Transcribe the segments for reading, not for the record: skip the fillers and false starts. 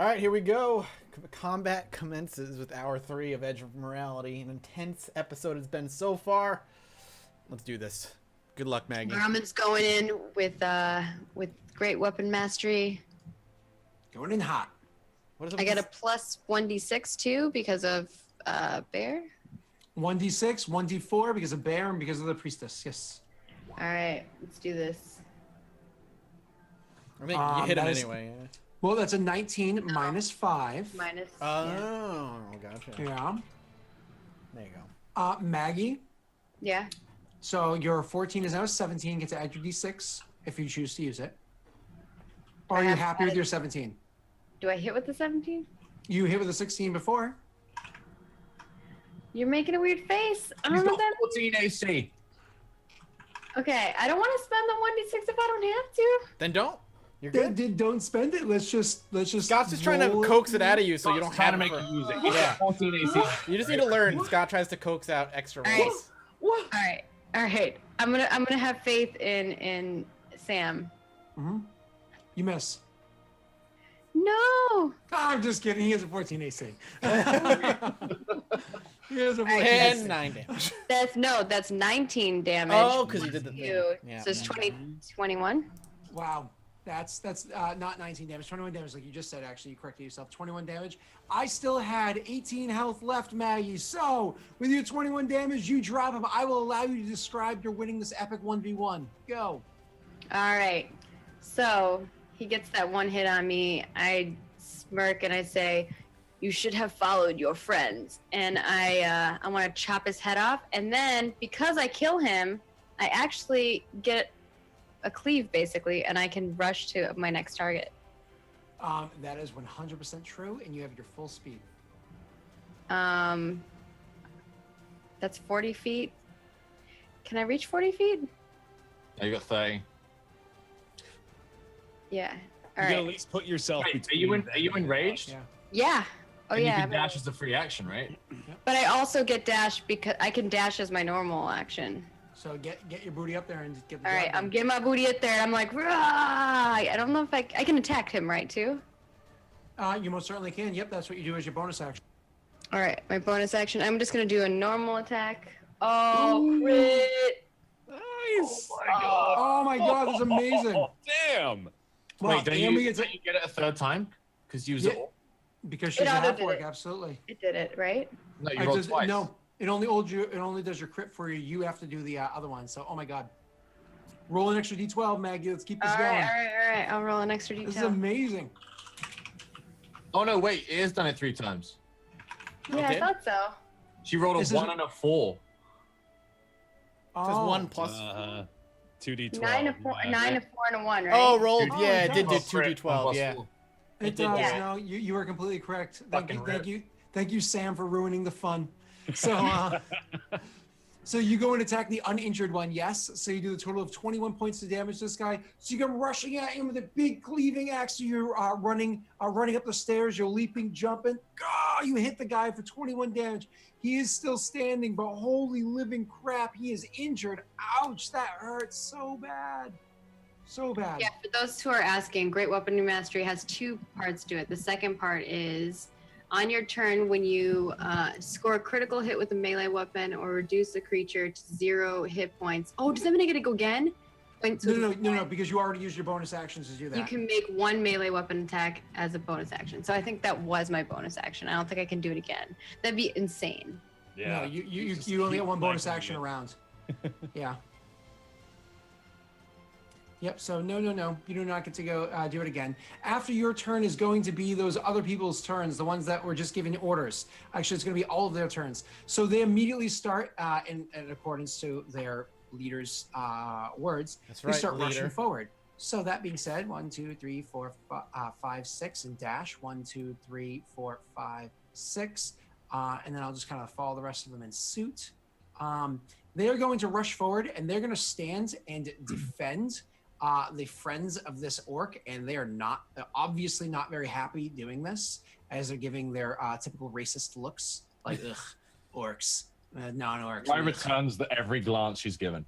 All right, here we go. Combat commences with hour 3 of Edge of Morality. An intense episode has been so far. Let's do this. Good luck, Maggie. Raman's going in with great weapon mastery. Going in hot. What is I get a plus 1d6 too because of bear. 1d6, 1d4 because of bear and because of the priestess. Yes. All right, let's do this. I think you hit him that is- anyway. Yeah. Well, that's a 19 minus 5. Minus. Oh, gotcha. Yeah. There you go. Maggie. Yeah. So your 14 is now 17. Get to add your d6 if you choose to use it. Or are you happy with your 17? Do I hit with the 17? You hit with a 16 before. You're making a weird face. I He's don't know got that. 14 AC. Okay, I don't want to spend the 1d6 if I don't have to. Then don't. You're good. Don't spend it. Let's just. Scott's just trying to coax it out of you so you don't Trying have to to make you use it. Yeah. 14 AC. You just need to learn. Scott tries to coax out extra All right. rolls. What? All right. I'm gonna have faith in Sam. Mm-hmm. You miss. No. I'm just kidding. He has a 14 AC. He has a 14 And AC. 9 damage. That's 19 damage. Oh, because you did the thing. You. Yeah. So it's 21. Wow. That's not 19 damage. 21 damage, like you just said. Actually, you corrected yourself. 21 damage. I still had 18 health left, Maggie. So with your 21 damage, you drop him. I will allow you to describe your winning this epic 1v1. Go. All right. So he gets that one hit on me. I smirk and I say, "You should have followed your friends." And I want to chop his head off. And then because I kill him, I actually get a cleave basically, and I can rush to my next target. That is 100% true, and you have your full speed. That's 40 feet. Can I reach 40 feet? Now you got 30. Yeah. All You gotta at right. least put yourself. Wait, between are you enraged? Yeah. Yeah. Oh And yeah. you can dash as a free action, right? But I also get dash because I can dash as my normal action. So get your booty up there and get the All job right, done. I'm getting my booty up there. And I'm like, "Rah!" I don't know if I can attack him, right, too? You most certainly can. Yep, that's what you do as your bonus action. All right, my bonus action. I'm just gonna do a normal attack. Oh, crit! Nice. Oh my god, that's amazing. Oh, damn. Well, Wait, don't and we you get to- get it a third time? Because you use it Yeah. all? because she's a auto half did orc, it. absolutely. It did it, right? No, you I rolled just- twice. No, it only does your crit for you. You have to do the other one. So, oh my god. Roll an extra d12, Maggie. Let's keep this All going. right. I'll roll an extra This is detail. amazing. Oh, no, wait. It is done it 3 times. Yeah, Okay. I thought so. She rolled This a is- 1 and a 4. It says 1 plus. 2d12. 9, a 4, whatever. 9, a 4, and a 1, right? Oh, rolled. Oh, Yeah, it it did do does. 2d12. Yeah. It It did does. do it. No, you are completely correct. Thank you, Fucking thank you, thank you, Sam, for ruining the fun. So, so you go and attack the uninjured one, yes. So you do a total of 21 points of damage to this guy. So you come rushing at him with a big cleaving axe. So you're running up the stairs. You're leaping, jumping. Oh, you hit the guy for 21 damage. He is still standing, but holy living crap, he is injured. Ouch, that hurts so bad. So bad. Yeah, for those who are asking, Great Weaponry Mastery has 2 parts to it. The second part is on your turn when you score a critical hit with a melee weapon or reduce a creature to 0 hit points. Oh, does that mean I get to go again? No, because you already used your bonus actions to do that. You can make 1 melee weapon attack as a bonus action. So I think that was my bonus action. I don't think I can do it again. That'd be insane. Yeah. No, you Just only keep get one bonus lightning action you. around. Yeah. Yep, so no. You do not get to go do it again. After your turn is going to be those other people's turns, the ones that were just giving orders. Actually, it's going to be all of their turns. So they immediately start, in accordance to their leader's words, That's they right, start rushing leader. forward. So that being said, 1, 2, 3, 4, 5, 6, and dash. 1, 2, 3, 4, 5, 6. And then I'll just kind of follow the rest of them in suit. They are going to rush forward and they're going to stand and defend the friends of this orc, and they are not obviously not very happy doing this as they're giving their typical racist looks like ugh, orcs, non-orcs. I returns every glance she's given.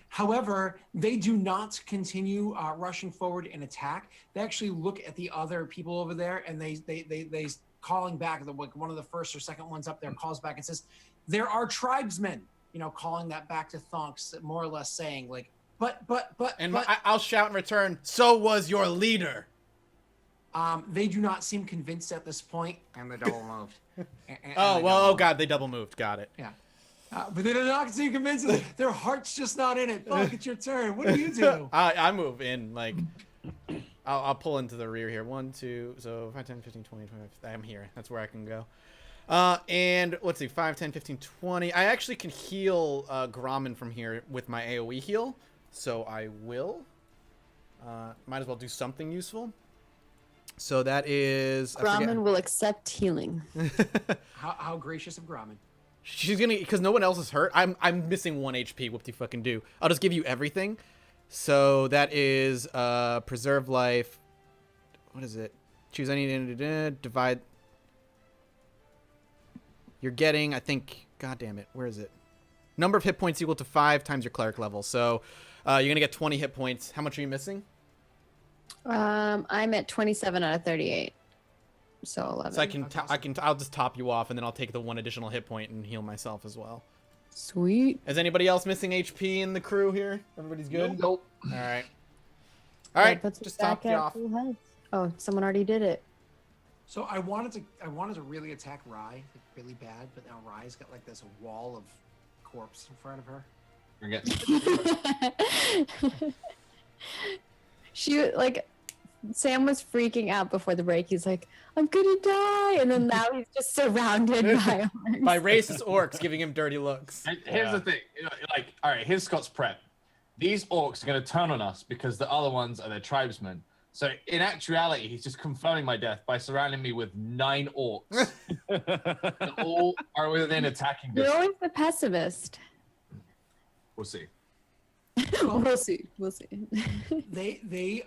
However, they do not continue rushing forward and attack. They actually look at the other people over there, and they calling back. Like one of the first or second ones up there calls back and says, "There are tribesmen." You know, calling that back to Thunks, more or less saying like, "But." And I'll shout in return. So was your leader. They do not seem convinced at this point. And the double moved. Oh god, they double moved. Got it. Yeah. But they do not seem convinced. Their heart's just not in it. Fuck, it's your turn. What do you do? I move in, like, I'll pull into the rear here. 1, 2, so 5, 10, 15, 20, 25. I'm here. That's where I can go. And let's see, 5, 10, 15, 20. I actually can heal Grommen from here with my AoE heal, so I will. Might as well do something useful. So that is... Grommen will accept healing. How gracious of Grommen. She's gonna, because no one else is hurt. I'm missing 1 HP. Whoop de fucking do. I'll just give you everything. So that is preserve life. What is it? Choose any divide. You're getting, I think. God damn it. Where is it? Number of hit points equal to 5 times your cleric level. So you're gonna get 20 hit points. How much are you missing? I'm at 27 out of 38. So 11. So I'll just top you off, and then I'll take the 1 additional hit point and heal myself as well. Sweet. Is anybody else missing HP in the crew here? Everybody's good? Nope. All right. All right. Puts us Just back top you at off. full health. Oh, someone already did it. So I wanted to really attack Rye, like really bad, but now Rye's got like this wall of corpse in front of her. Forget. She like Sam was freaking out before the break. He's like, "I'm gonna die," and then now he's just surrounded by orcs. By racist orcs giving him dirty looks. And here's the thing, like, all right, here's Scott's prep. These orcs are going to turn on us because the other ones are their tribesmen. So in actuality, he's just confirming my death by surrounding me with 9 orcs. And all are within attacking You're distance. always the pessimist. We'll see. We'll see. We'll see. They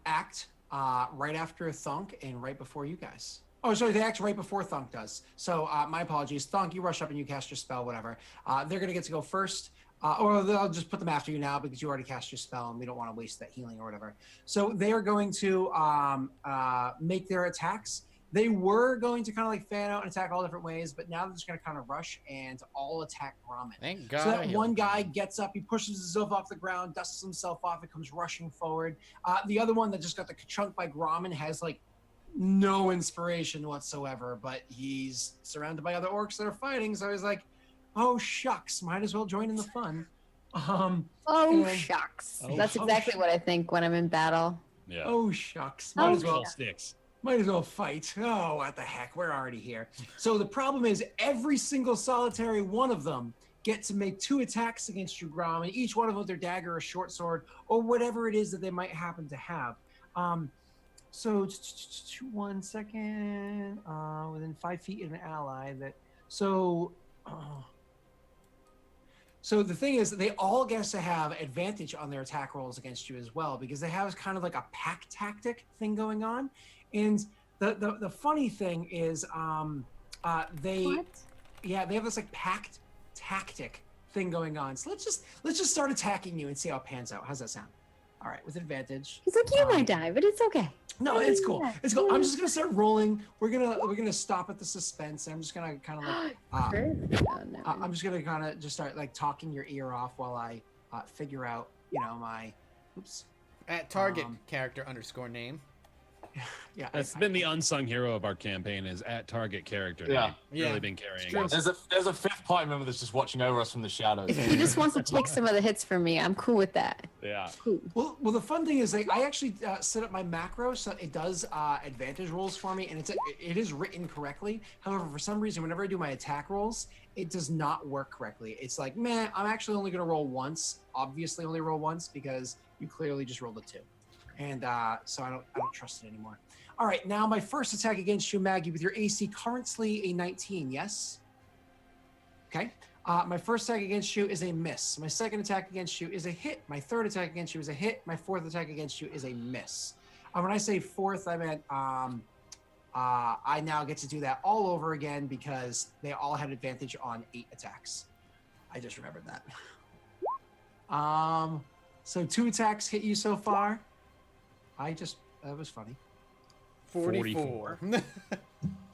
act right after Thunk and right before you guys. Oh, sorry, they act right before Thunk does. So my apologies. Thunk, you rush up and you cast your spell, whatever. They're going to get to go first. Or I'll just put them after you now because you already cast your spell and we don't want to waste that healing or whatever. So they are going to make their attacks. They were going to kind of like fan out and attack all different ways, but now they're just going to kind of rush and all attack Grommen. Thank God. So that one guy gets up, he pushes himself off the ground, dusts himself off, and comes rushing forward. The other one that just got the chunk by Grommen has like no inspiration whatsoever, but he's surrounded by other orcs that are fighting, so he's like, oh shucks, might as well join in the fun. Oh and- shucks. Oh, That's exactly what I think when I'm in battle. Yeah. Oh shucks, Oh, might as well. All sticks. Might as well fight. Oh, what the heck? We're already here. So the problem is every single solitary one of them get to make 2 attacks against you, Grom, and each one of them with their dagger or short sword or whatever it is that they might happen to have. So 1 second. Within 5 feet of an ally. So the thing is that they all get to have advantage on their attack rolls against you as well because they have kind of like a pack tactic thing going on. And the funny thing is they What? they have this like packed tactic thing going on. So let's just start attacking you and see how it pans out. How's that sound? All right, with advantage. He's like, you might die, but it's okay. No, it's cool. It's cool. I'm just gonna start rolling. We're gonna stop at the suspense. I'm just gonna kind of like No. I'm just gonna kind of just start like talking your ear off while I figure out my oops. At target character _ name. Yeah, That's been the unsung hero of our campaign is at target character. Yeah. name. Yeah. Really been carrying It's true. us. There's a 5th party member that's just watching over us from the shadows. He just wants to take some of the hits from me. I'm cool with that. Yeah. Cool. Well, the fun thing is, like, I actually set up my macro so it does advantage rolls for me, and it is written correctly. However, for some reason, whenever I do my attack rolls, it does not work correctly. It's like, man, I'm actually only going to roll once. Obviously, only roll once because you clearly just rolled a 2, and so I don't trust it anymore. All right, now my first attack against you, Maggie, with your AC currently a 19. Yes. Okay. My first attack against you is a miss. My second attack against you is a hit. My third attack against you is a hit. My fourth attack against you is a miss. When I say fourth, I meant I now get to do that all over again because they all had advantage on 8 attacks. I just remembered that. So 2 attacks hit you so far. That was funny. 44.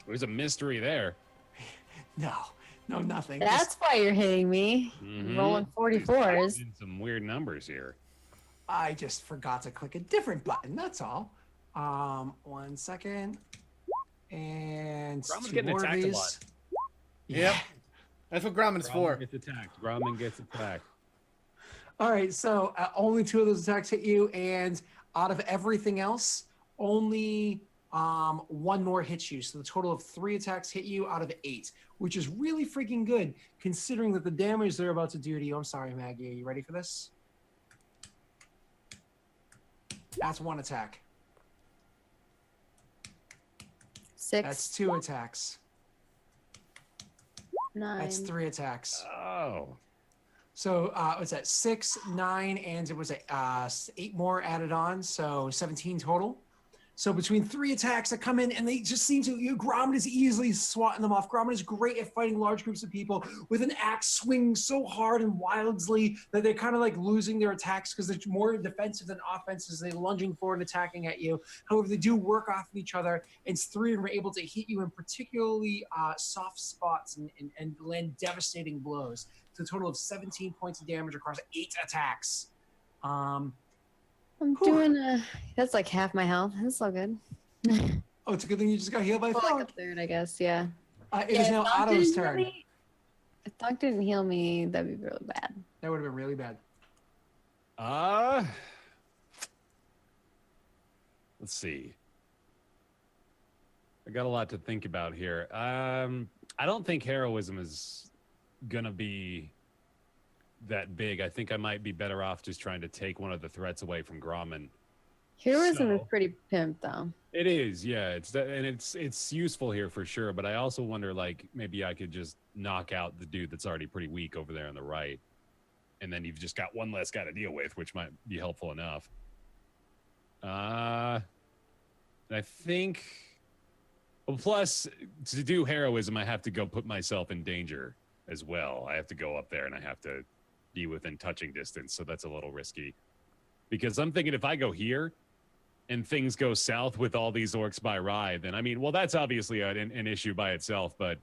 There's a mystery there. No, nothing. That's why you're hitting me. Mhm. Rolling 44s. Some weird numbers here. I just forgot to click a different button. That's all. 1 second. And Grauman's 2 getting more of attacked a these. lot. Yep. That's what Grauman's for. Grauman gets attacked. Grauman gets attacked. All right, so only 2 of those attacks hit you, and out of everything else, only 1 more hits you. So the total of 3 attacks hit you out of 8, which is really freaking good considering that the damage they're about to do to you. I'm sorry, Maggie. Are you ready for this? That's 1 attack. 6, That's 2 attacks. 9. That's 3 attacks. Oh. So what's that? 6, 9, and it was 8 more added on, so 17 total. So between 3 attacks that come in, and they just seem to, Grauman is easily swatting them off. Grauman is great at fighting large groups of people with an axe swinging so hard and wildly that they're kind of like losing their attacks because they're more defensive than offensive as they're lunging forward and attacking at you. However, they do work off of each other, and 3 of them are able to hit you in particularly soft spots and land devastating blows. To a total of 17 points of damage across 8 attacks. I'm doing that's like half my health. That's all good. Oh, it's a good thing you just got healed by Well, Thunk. like a third, I guess. Yeah. It is now Thunk Otto's didn't heal turn. me. If Thunk didn't heal me, that'd be really bad. That would have been really bad. Let's see. I got a lot to think about here. I don't think heroism is gonna be that big. I think I might be better off just trying to take one of the threats away from Grauman. Heroism is So- pretty pimp, though. It is, yeah. It's useful here for sure. But I also wonder, like, maybe I could just knock out the dude that's already pretty weak over there on the right, and then you've just got one less guy to deal with, which might be helpful enough. And I think, well, plus to do heroism, I have to go put myself in danger as well. I have to go up there and I have to be within touching distance, so that's a little risky. Because I'm thinking if I go here and things go south with all these orcs by Rye, then I mean, well, that's obviously an issue by itself, but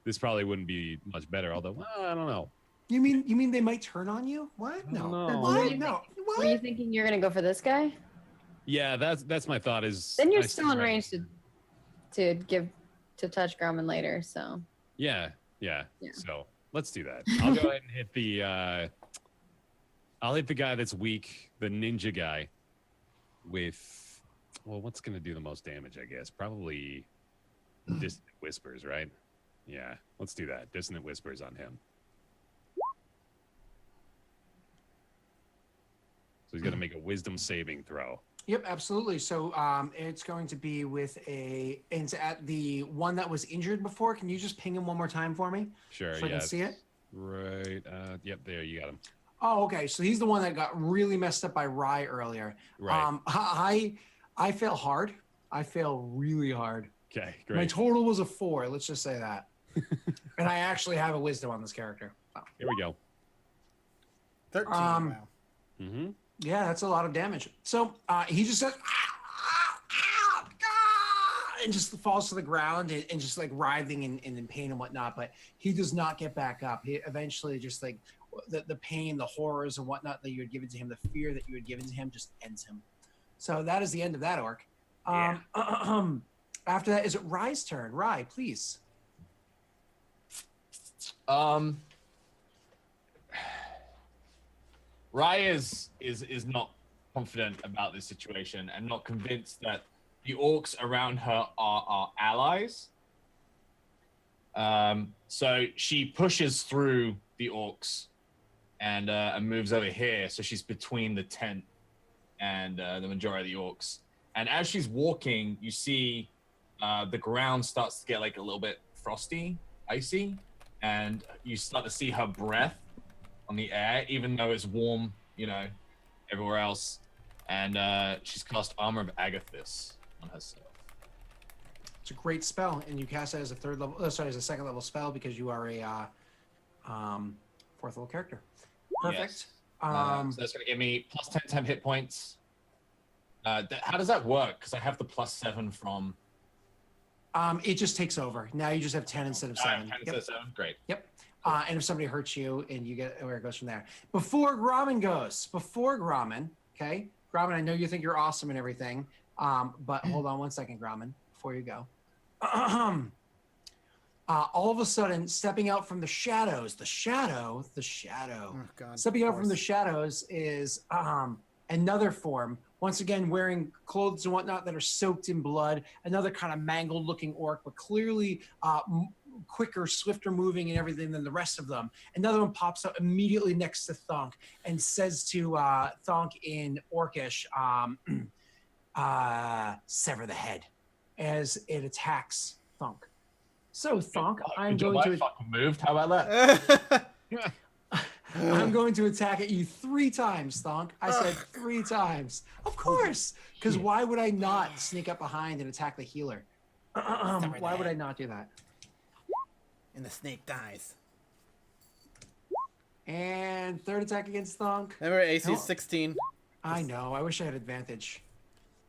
this probably wouldn't be much better. Although, well, I don't know. You mean they might turn on you? What? No. No. What? No. Were you What? thinking you're gonna go for this guy? Yeah, that's my thought. Is Then you're I still in still- range to touch Grauman later. So Yeah. Yeah. So let's do that. I'll go ahead and hit the. I'll hit the guy that's weak, the ninja guy, with. Well, what's gonna do the most damage? I guess probably Dissonant Whispers, right? Yeah, let's do that. Dissonant Whispers on him. So he's gonna make a Wisdom saving throw. Yep, absolutely. So it's going to be with it's at the one that was injured before. Can you just ping him one more time for me? Sure. So I yeah. can see it. Right. Yep. There you got him. Oh, okay. So he's the one that got really messed up by Rye earlier. Right. I fail hard. I fail really hard. Okay. My Great. total was a 4. Let's just say that. And I actually have a wisdom on this character. Oh. Here we go. 13. Um, Wow. Mm-hmm. Yeah, that's a lot of damage. So he just says, and just falls to the ground and just like writhing in pain and whatnot. But he does not get back up. He eventually just like the pain, the horrors and whatnot that you had given to him, the fear that you had given to him just ends him. So that is the end of that orc. After that, is it Rye's turn? Rye, please. Rye is not confident about this situation and not convinced that the orcs around her are allies. So she pushes through the orcs and moves over here. So she's between the tent and the majority of the orcs. And as she's walking, you see the ground starts to get like a little bit frosty, icy, and you start to see her breath on the air, even though it's warm, everywhere else. And she's cast Armor of Agathis on herself. It's a great spell, and you cast it as a as a second level spell because you are a 4th level character. Perfect. Yes. Um, So that's going to give me plus 10 hit points. How does that work? Because I have the plus 7 from. it just takes over. Now you just have 10 instead of 7. 10 instead of 7. Great. Yep. And if somebody hurts you, and you get where it goes from there. Before Grommen goes, okay? Grommen, I know you think you're awesome and everything, but hold on one second, Grommen, before you go. All of a sudden, stepping out from the shadows, the shadow. Oh, God, Stepping of out from the course. shadows is another form. Once again, wearing clothes and whatnot that are soaked in blood. Another kind of mangled-looking orc, but clearly quicker, swifter moving and everything than the rest of them. Another one pops up immediately next to Thonk and says to Thonk in Orcish, sever the head, as it attacks Thonk. So Thonk, I'm going to fucking moved. How about that? I'm going to attack at you 3 times, Thonk. I said 3 times. Of course, because why would I not sneak up behind and attack the healer? Why would I not do that? And the snake dies. And 3rd attack against Thonk. Remember, AC No. 16. I know. I wish I had advantage.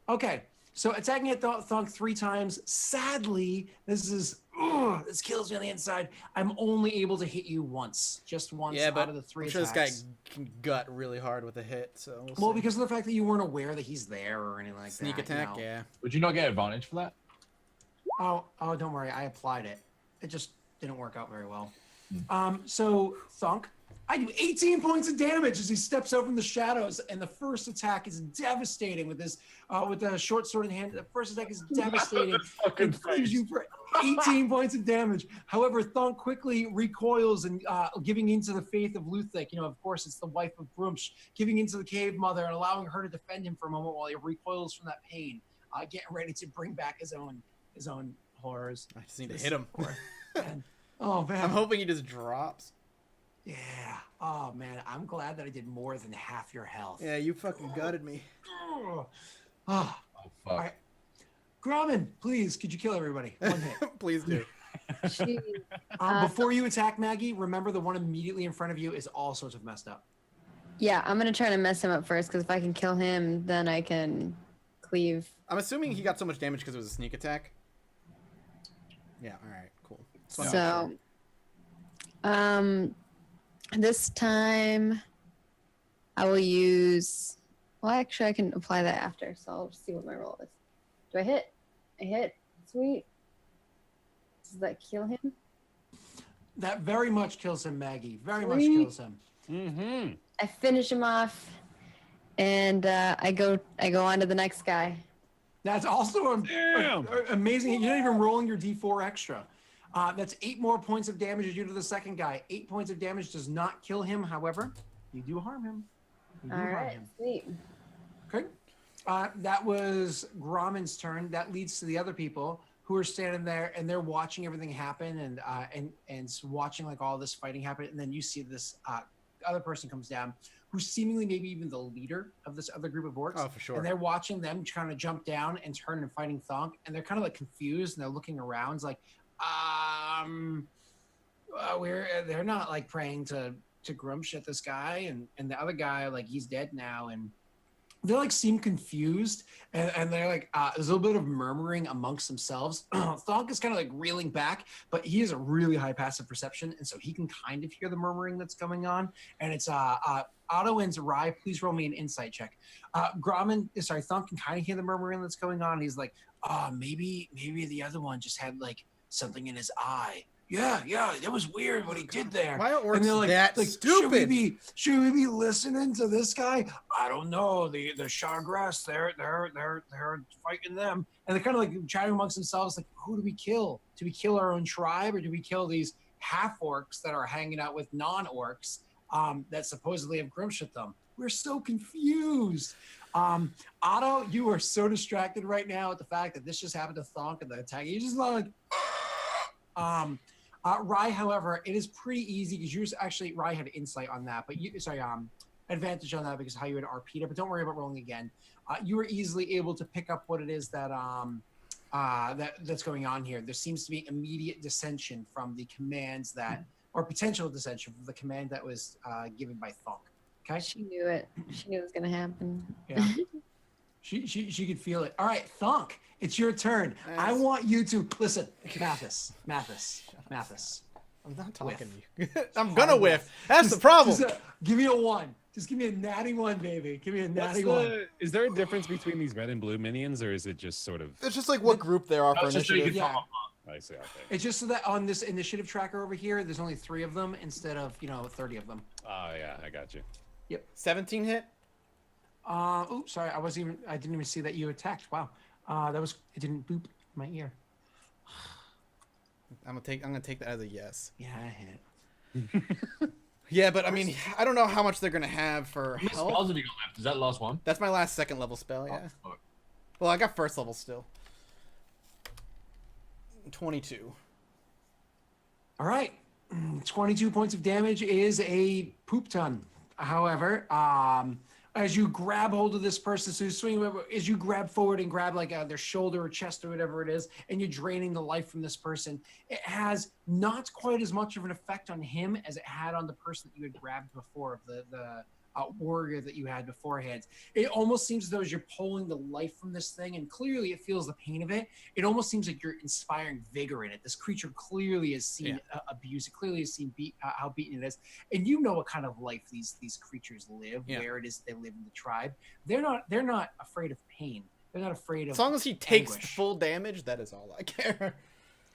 Okay, so attacking at Thonk 3 times. Sadly, this kills me on the inside. I'm only able to hit you once, just once Yeah, but out of the 3 I'm sure attacks. this guy can gut really hard with a hit. So Well, see. because of the fact that you weren't aware that he's there or anything like Sneak that. attack, you know. yeah. Would you not get advantage for that? Oh, don't worry. I applied it. It just didn't work out very well. So Thonk, I do 18 points of damage as he steps out from the shadows, and the first attack is devastating with this, with the short sword in hand. The first attack is devastating. Fucking It cleaves you for 18 points of damage. However, Thonk quickly recoils and giving into the faith of Luthik. You know, of course, it's the wife of Grumsh, giving into the cave mother and allowing her to defend him for a moment while he recoils from that pain, getting ready to bring back his own horrors. I just need to hit him. And, oh man, I'm hoping he just drops. yeah. Oh man, I'm glad that I did more than half your health. Yeah, you fucking gutted me. Oh, Oh, fuck. all right. Grommen, please, could you kill everybody? 1 hit. Please do. Jeez. Before you attack Maggie, remember the one immediately in front of you is all sorts of messed up. Yeah, I'm gonna try to mess him up first, because if I can kill him, then I can cleave. I'm assuming he got so much damage because it was a sneak attack. Yeah, alright, cool. So, this time I will use. Well, actually, I can apply that after, so I'll see what my roll is. Do I hit? I hit. Sweet. Does that kill him? That very much kills him, Maggie. Very much Sweet. kills him. Mm-hmm. I finish him off, and I go on to the next guy. That's also Damn. amazing. You're not even rolling your D4 extra. That's 8 more points of damage due to the second guy. 8 points of damage does not kill him. However, you do harm him. You do All harm right, him. sweet. Okay. That was Grommen's turn. That leads to the other people who are standing there and they're watching everything happen and watching like all this fighting happen. And then you see this other person comes down who's seemingly maybe even the leader of this other group of orcs. Oh, for sure. And they're watching them kind of jump down and turn and fighting Thonk. And they're kind of like confused and they're looking around. It's like, they're not like praying to Grumsh at this guy. And the other guy, like he's dead now. And they like seem confused and they're like there's a little bit of murmuring amongst themselves. Thonk is kind of like reeling back, but he has a really high passive perception, and so he can kind of hear the murmuring that's going on. And it's Otto and Rye, please roll me an insight check. Thonk can kind of hear the murmuring that's going on. He's like, maybe the other one just had like something in his eye. Yeah, that was weird what he did there. Why are And they're orcs like, that stupid? Should we be listening to this guy? I don't know. The Shawgrass, they're fighting them, and they're kind of like chatting amongst themselves, like, who do we kill? Do we kill our own tribe, or do we kill these half orcs that are hanging out with non-orcs that supposedly have Grimshit them? We're so confused. Otto, you are so distracted right now at the fact that this just happened to Thonk and the attack. You just like. Rye, however, it is pretty easy because Rye had insight on that, but advantage on that because of how you had RP'd it, but don't worry about rolling again. You were easily able to pick up what it is that that's going on here. There seems to be immediate dissension from the commands or potential dissension from the command that was given by Thonk. Okay. She knew it. She knew it was gonna happen. Yeah. She could feel it. All right, Thunk, it's your turn. I Yes. want you to listen. Mathis. I'm not talking Whiff. to you. I'm gonna whiff. whiff. That's the problem. Give me a 1. Just give me a natty 1, baby. Give me a natty 1. Is there a difference between these red and blue minions, or is it just sort of? It's just like what group there are for That's just so you initiative. can Yeah. tell them apart. I see. Okay. It's just so that on this initiative tracker over here, there's only 3 of them instead of 30 of them. Oh yeah, I got you. 17 hit. Oops, sorry, I didn't even see that you attacked. Wow, it didn't boop in my ear. I'm gonna take that as a yes. Yeah, I hit. Yeah, but I mean, I don't know how much they're gonna have for How many health. spells have you got left? Is that the last one? That's my last second level spell. Yeah. Oh, fuck. Well, I got first level still. 22. All right, 22 points of damage is a poop ton. However, as you grab hold of this person, so you swing, as you grab forward and grab like their shoulder or chest or whatever it is, and you're draining the life from this person, it has not quite as much of an effect on him as it had on the person that you had grabbed before, of the warrior that you had beforehand. It almost seems as though as you're pulling the life from this thing, and clearly it feels the pain of it, it almost seems like you're inspiring vigor in it. This creature clearly has seen abuse. It clearly has seen how beaten it is. And you know what kind of life these creatures live, where it is they live in the tribe. They're not afraid of pain. They're not afraid of As long as he takes anguish. full damage, that is all I care.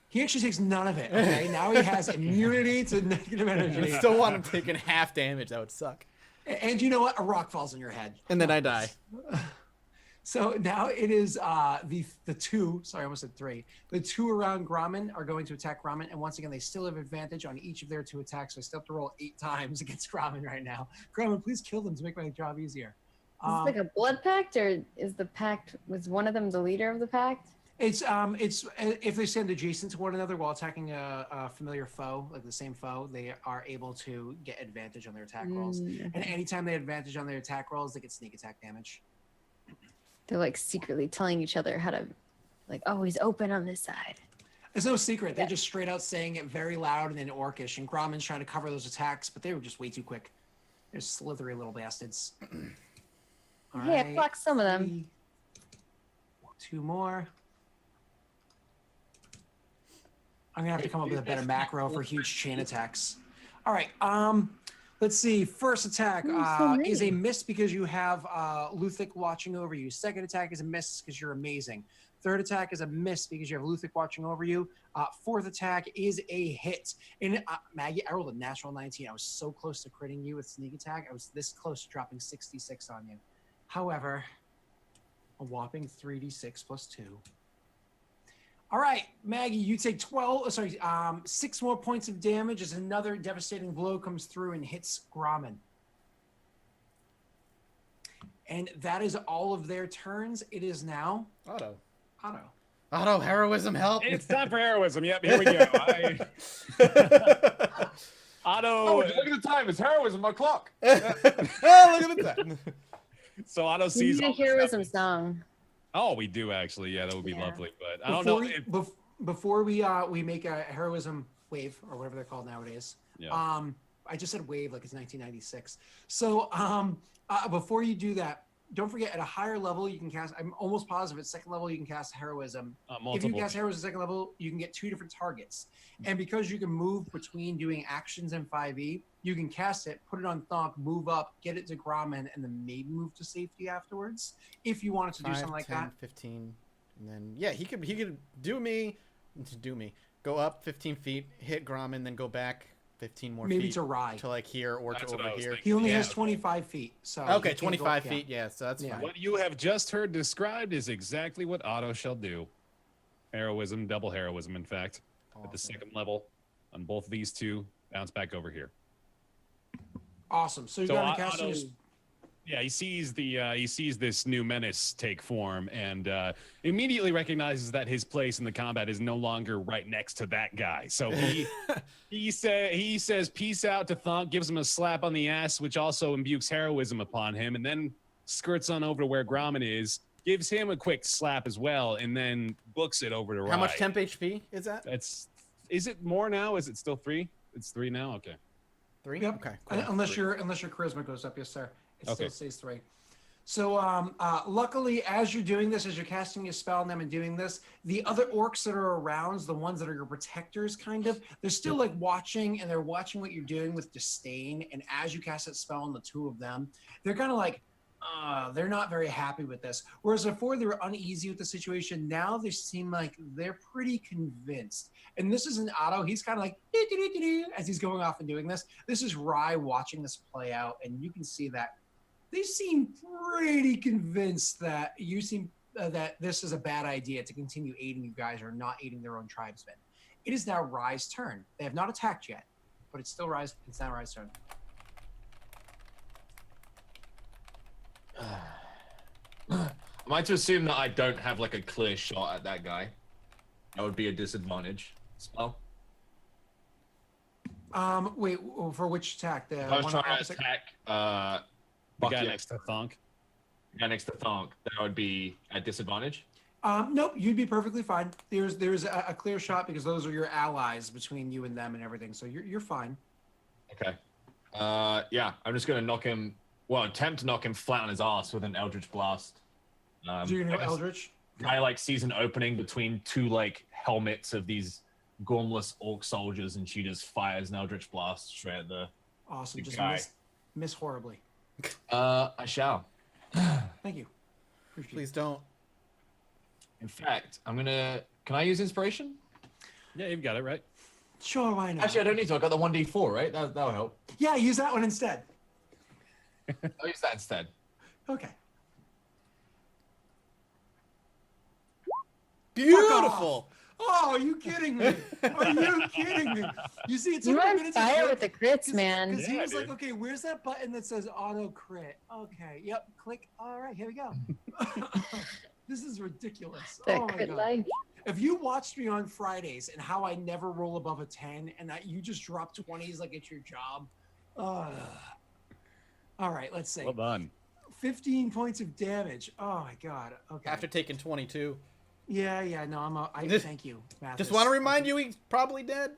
He actually takes none of it, okay? Now he has immunity to negative I energy. still want him taking half damage. That would suck. And you know what? A rock falls on your head. And then I die. So now it is the 2, sorry, I almost said 3. The 2 around Grommen are going to attack Grommen, and once again, they still have advantage on each of their 2 attacks, so I still have to roll 8 times against Grommen right now. Grommen, please kill them to make my job easier. Is this like a blood pact, or was one of them the leader of the pact? It's if they stand adjacent to one another while attacking a familiar foe, like the same foe, they are able to get advantage on their attack rolls. Okay. And anytime they have advantage on their attack rolls, they get sneak attack damage. They're like secretly telling each other how to, like, oh, he's open on this side. There's no secret. They're just straight out saying it very loud and in Orcish, and Grommen's trying to cover those attacks, but they were just way too quick. They're slithery little bastards. All Hey, I right, blocked some of them. 3, 2 more. I'm gonna have to come up with a better macro for huge chain attacks. All right, let's see. First attack so is a many. miss because you have Luthik watching over you. Second attack is a miss because you're amazing. Third attack is a miss because you have Luthik watching over you. Fourth attack is a hit. And Maggie, I rolled a natural 19. I was so close to critting you with sneak attack. I was this close to dropping 66 on you. However, a whopping 3d6 plus 2. All right, Maggie, you take 6 more points of damage as another devastating blow comes through and hits Grommen. And that is all of their turns. It is now Otto. Otto. Heroism, help. It's time for heroism. Yep, here we go. Otto. Oh, look at the time. It's heroism. My clock. Oh, look at that. So Otto We sees need a all this heroism happening. song. Oh, we do actually. Yeah, that would be Yeah. lovely. But I don't know. Before we make a heroism wave or whatever they're called nowadays. Yeah. I just said wave like it's 1996. So before you do that, don't forget at a higher level you can cast. I'm almost positive at second level you can cast heroism. If you multiple. cast heroism second level, you can get 2 different targets. And because you can move between doing actions in 5e, you can cast it, put it on Thonk, move up, get it to Grommen, and then maybe move to safety afterwards. If you wanted to do 5, something like 10, that. 15, and then yeah, he could do me, go up 15 feet, hit Grommen, then go back 15 more Maybe feet to Rye. to like here or That's to what I over was here. thinking. He only Yeah. has 25 feet. So he Okay, can't go- 25 yeah. feet. Yeah, so that's Yeah. fine. What you have just heard described is exactly what Otto shall do. Heroism, double heroism, in fact, at the Awesome. second level on both these two. Bounce back over here. Awesome. So you So got to Otto, cast yeah, he sees this new menace take form and immediately recognizes that his place in the combat is no longer right next to that guy. So he says peace out to Thonk, gives him a slap on the ass, which also imbues heroism upon him, and then skirts on over to where Grommen is, gives him a quick slap as well, and then books it over to Rye. How much temp HP is that? Is it more now? Is it still 3? It's 3 now. Okay. 3? Yep. Okay. Cool. Unless your charisma goes up, yes, sir. It Okay. still stays 3. So luckily, as you're doing this, as you're casting your spell on them and doing this, the other orcs that are around, the ones that are your protectors, kind of, they're still like watching, and they're watching what you're doing with disdain. And as you cast that spell on the 2 of them, they're kind of like, they're not very happy with this. Whereas before they were uneasy with the situation, now they seem like they're pretty convinced. And this isn't Otto. He's kind of like, as he's going off and doing this. This is Rye watching this play out, and you can see that they seem pretty convinced that you seem that this is a bad idea to continue aiding you guys or not aiding their own tribesmen. It is now Rye's turn. They have not attacked yet, but it's still Rye's. It's now Rye's turn. Am I to assume that I don't have like a clear shot at that guy? That would be a disadvantage spell. Wait, for which attack? The If I was one trying to opposite? attack The guy next to Thonk. Thonk, that would be at disadvantage. Nope, you'd be perfectly fine. There's a clear shot because those are your allies between you and them and everything, so you're fine. Okay. Yeah, I'm just gonna knock him. Well, attempt to knock him flat on his ass with an Eldritch Blast. So you're gonna go Eldritch? Guy like sees an opening between 2 like helmets of these gormless orc soldiers, and she just fires an Eldritch Blast straight at the Awesome. the Just guy. miss horribly. I shall. Thank you. Appreciate Please don't. In fact, I'm gonna. Can I use inspiration? Yeah, you've got it right. it. Sure, why not? Actually, I don't need to. I got the 1d4, right? That'll help. Yeah, use that one instead. I'll use that instead. Okay. Beautiful. Oh, are you kidding me? Are you kidding me? You see, it's You on fire with the crits, man. Because he Yeah, was like, dude. okay, where's that button that says auto crit? Okay, yep, click. All right, here we go. This is ridiculous. The Oh my crit God. life. If you watched me on Fridays and how I never roll above a 10 and that you just drop 20s like it's your job. All right, let's see. Well done. 15 points of damage. Oh my God. Okay. After taking 22. Yeah, no, I thank you. Mathis. Just want to remind you he's probably dead.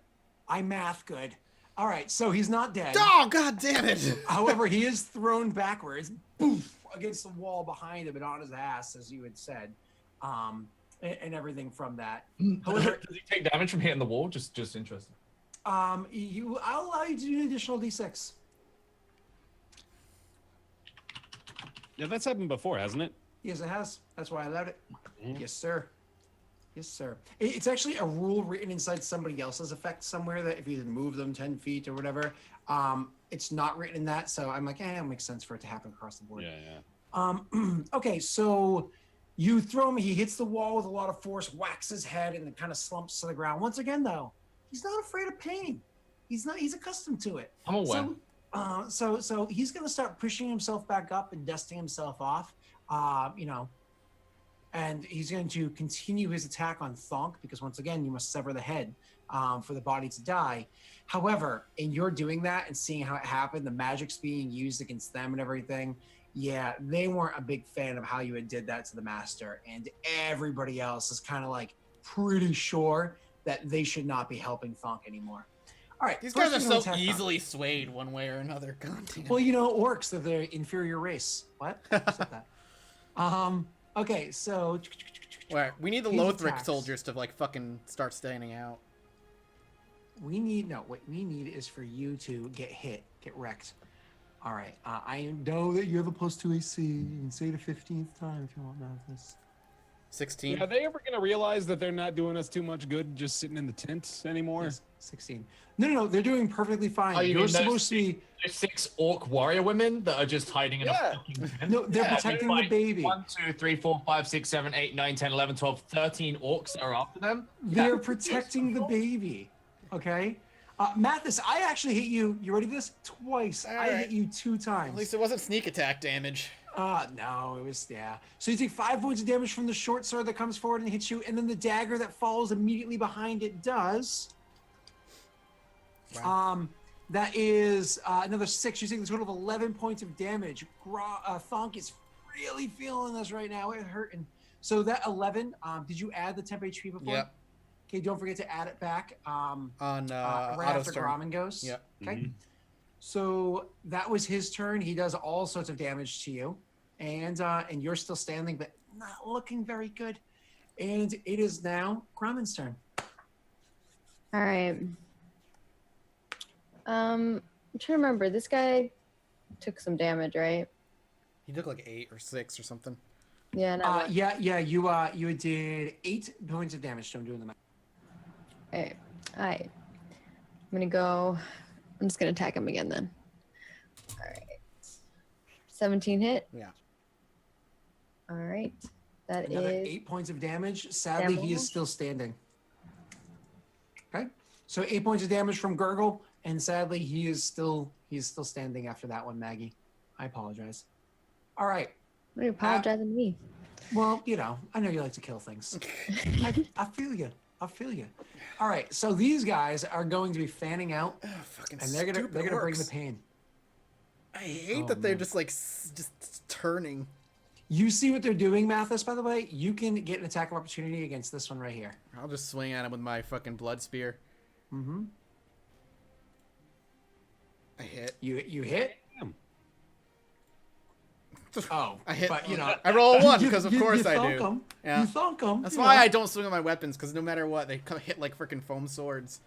I math good. All right, so he's not dead. Oh, God damn it. However, he is thrown backwards, boof, against the wall behind him and on his ass, as you had said, and everything from that. However, Does he take damage from hitting the wall? Just interesting. I'll allow you to do an additional d6. Yeah, that's happened before, hasn't it? Yes, it has. That's why I allowed it. Mhm. Yes, sir. Yes, sir. It's actually a rule written inside somebody else's effect somewhere that if you move them 10 feet or whatever, it's not written in that. So I'm like, it makes sense for it to happen across the board. Yeah. Okay, so you throw him, he hits the wall with a lot of force, whacks his head, and it kind of slumps to the ground. Once again, though, he's not afraid of pain. He's accustomed to it. I'm aware. So he's gonna start pushing himself back up and dusting himself off. And he's going to continue his attack on Thonk because once again, you must sever the head for the body to die. However, in your doing that and seeing how it happened, the magic's being used against them and everything, yeah, they weren't a big fan of how you had did that to the master. And everybody else is kind of like pretty sure that they should not be helping Thonk anymore. All right. These first guys are thing on so attack Thonk. easily swayed one way or another. God damn. Well, orcs, they're the inferior race. What? Who said that? Okay, so Right, we need the These Lothric attacks. soldiers to like fucking start standing out. what we need is for you to get wrecked. All right, I know that you have a +2 AC. You can say the 15th time if you want, Mathis. 16. Are they ever going to realize that they're not doing us too much good just sitting in the tent anymore? Yes, 16. No, they're doing perfectly fine. Oh, you You're mean those supposed to be. There's 6 orc warrior women that are just hiding in Yeah. a fucking tent. No, they're Yeah, protecting there's the baby. 1, 2, 3, 4, 5, 6, 7, 8, 9, 10, 11, 12, 13 orcs that are after them. They're protecting the baby. Okay, Mathis, I actually hit you. You ready for this? Twice. All I right. hit you 2 times. At least it wasn't sneak attack damage. No, it was, yeah. So you take 5 points of damage from the short sword that comes forward and hits you, and then the dagger that follows immediately behind it does. Wow. That is another 6. You take the total of 11 points of damage. Thonk is really feeling this right now. It's hurting. So that 11, did you add the temp HP before? Yep. Okay, don't forget to add it back On right Otto's after turn. Grommen goes. Yep. Okay. So that was his turn. He does all sorts of damage to you, and you're still standing, but not looking very good. And it is now Grumman's turn. All right. I'm trying to remember. This guy took some damage, right? He took like 8 or 6 or something. Yeah. Not much. Yeah. You did 8 points of damage. So I'm doing the math. All right. I'm gonna go. I'm just gonna attack him again then. All right. 17 hit. Yeah. All right. That Another is 8 points of damage. Sadly, he is still standing. Okay, so 8 points of damage from Gurgle, and sadly, he's still standing after that one, Maggie. I apologize. All right. What are you apologizing to me? Well, I know you like to kill things. I feel you. All right, so these guys are going to be fanning out, and they're gonna bring the pain. I hate that they're just like just turning. You see what they're doing, Mathis, by the way? You can get an attack of opportunity against this one right here. I'll just swing at him with my fucking blood spear. Mm-hmm. I hit. You hit? Damn. Oh, I hit. but I roll a 1 because of course you I thunk do. 'em. Yeah. You thunk them. That's why I don't swing with my weapons, because no matter what, they come hit like freaking foam swords.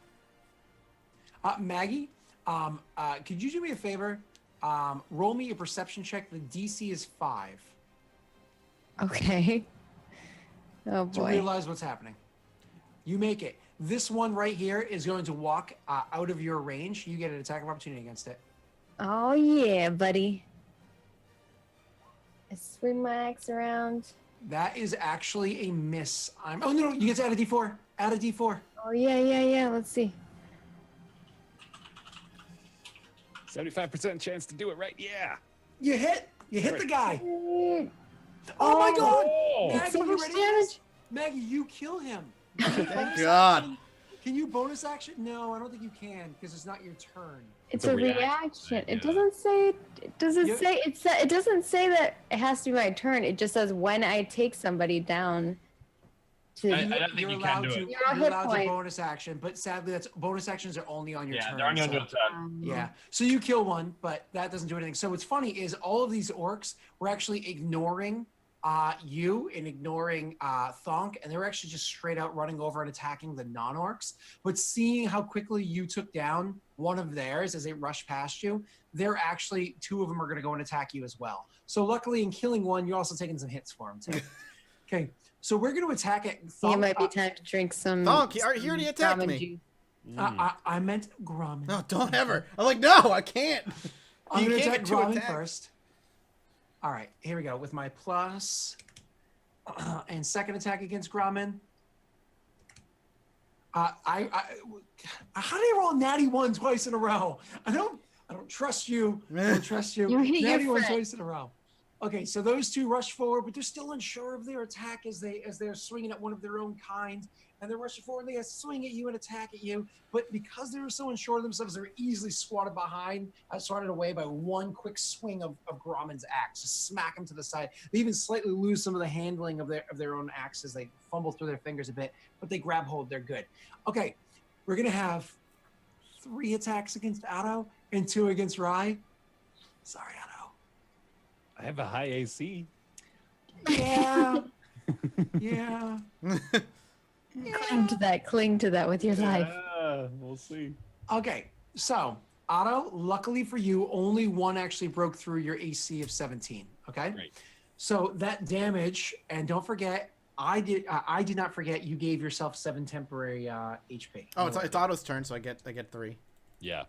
Maggie, could you do me a favor? Roll me a perception check. The DC is 5. Okay. Oh To boy. realize what's happening. You make it. This one right here is going to walk out of your range. You get an attack of opportunity against it. Oh yeah, buddy. I swing my axe around. That is actually a miss. Oh no, you get to add a D4. Add a D4. Oh yeah. Let's see. 75% chance to do it right. Yeah. You hit. You hit the guy. Oh Oh my God. Oh. Maggie, so you much ready for this? damage. Maggie, you kill him. Thank God. Can you bonus action? No, I don't think you can because it's not your turn. It's a a reaction, reaction. right? It Yeah. doesn't say. It doesn't Yeah. say. It doesn't say that it has to be my turn. It just says when I take somebody down. To I don't think you can do it. Zero You're hit allowed to point. bonus action, but sadly, that's bonus actions are only on your Yeah, turn. they're only on so- your turn. Yeah. So you kill one, but that doesn't do anything. So what's funny is all of these orcs were actually ignoring you and ignoring Thonk, and they were actually just straight out running over and attacking the non-orcs. But seeing how quickly you took down one of theirs as they rushed past you, they're actually 2 of them are going to go and attack you as well. So luckily, in killing one, you're also taking some hits for him too. Okay. So we're going to attack it. It might be time to drink some. Thonk, he already some attacked ramen me. juice. I meant Grumman. No, don't ever. I'm like, no, I can't. I'm You going to can't attack get 2 Grumman attacks. first. All right, here we go with my plus and second attack against Grumman. How do you roll a natty 1 twice in a row? I don't trust you. I don't trust you. You hit your Natty 1 friend. twice in a row. Okay, so those 2 rush forward, but they're still unsure of their attack as they're swinging at one of their own kind, and they're rushing forward. They swing at you and attack at you, but because they were so unsure of themselves, they were easily swatted away by one quick swing of Grumman's axe. Just smack them to the side. They even slightly lose some of the handling of their own axes. They fumble through their fingers a bit, but they grab hold. They're good. Okay, we're gonna have 3 attacks against Otto and 2 against Rye. Sorry, Otto. I have a high AC. Yeah. Yeah. Cling to that with your life. Yeah, we'll see. Okay, so Otto, luckily for you, only 1 actually broke through your AC of 17. Okay. Great. So that damage, and don't forget, I did not forget you gave yourself 7 temporary HP. Oh, it's Otto's turn, so I get 3. Yeah.